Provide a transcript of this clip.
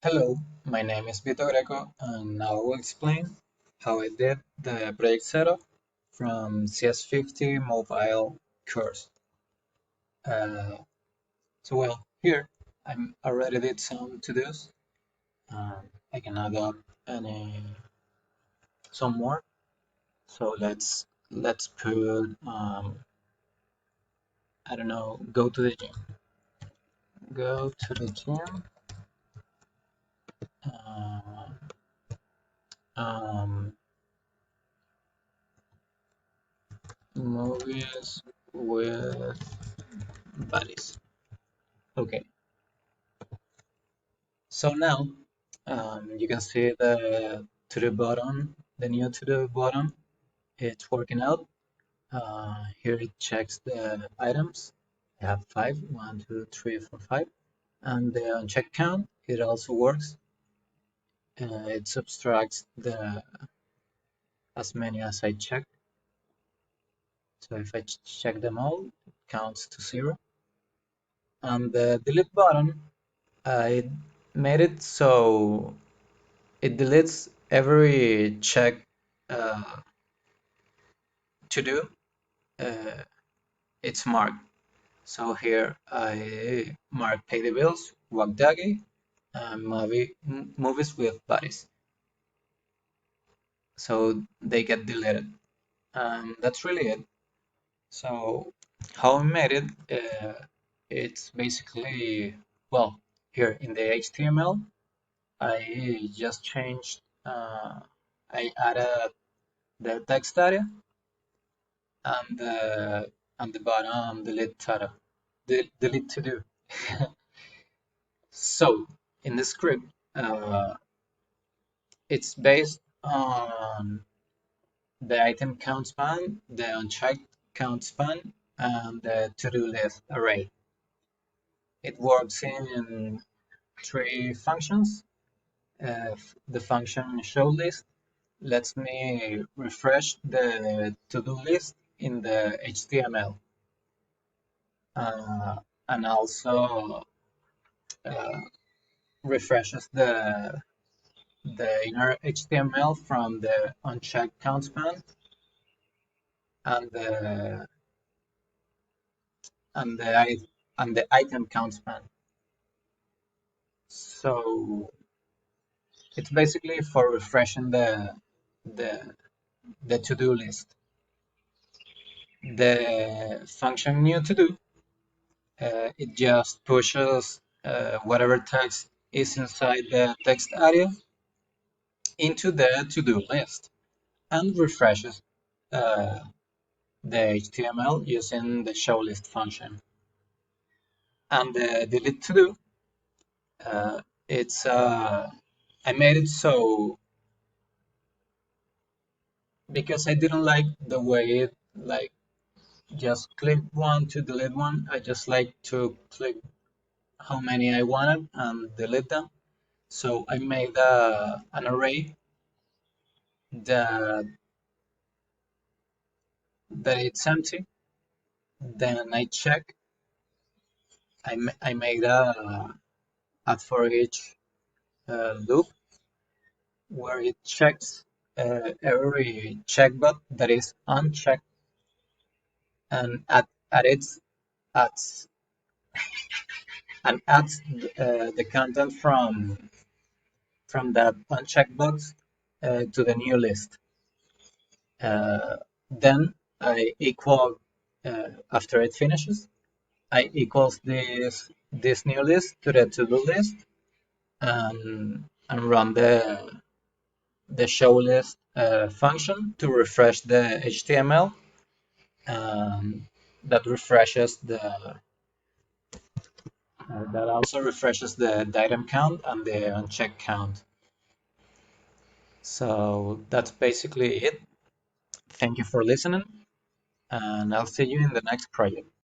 Hello, my name is Vito Greco, and now I will explain how I did the project 0 from CS50 mobile course. Uh, here I already did some to-dos. I can add up any some more. So let's put I don't know, go to the gym. Go to the gym. Uh, um, movies with buddies. Okay. So now you can see the new to the bottom, it's working out. Here it checks the items. I have five, 1, 2, 3, 4, 5. And the uncheck count, it also works. It subtracts the as many as I check. So if I check them all, it counts to 0. And the delete button, I made it so it deletes every check uh, to do. Uh, it's marked. So here I mark pay the bills, walk doggy, and movies with buddies. So they get deleted. That's really it. So how I made it, it's basically, well, here in the HTML, I just changed, I added the text area and the bottom delete title, delete to do. So in the script, it's based on the item count span, the unchecked count span, and the to-do list array. It works in three functions. The function show list lets me refresh the to-do list in the HTML, and also uh, refreshes the inner HTML from the unchecked count span and the and the and the item count span. So it's basically for refreshing the the to-do list. The function new to do, it just pushes whatever text is inside the text area into the to-do list and refreshes uh, the HTML using the show list function. And the delete to do, it's I made it so because I didn't like the way it like just click one to delete one. I just like to click how many I wanted and delete them. So I made an array that it's empty. Then I check. I made a for each loop where it checks every checkbox that is unchecked and adds adds the content from that unchecked box to the new list. Then I equal after it finishes, I equals this new list to the to-do list and run the show list function to refresh the HTML. That refreshes that also refreshes the item count and the unchecked count. So that's basically it. Thank you for listening, and I'll see you in the next project.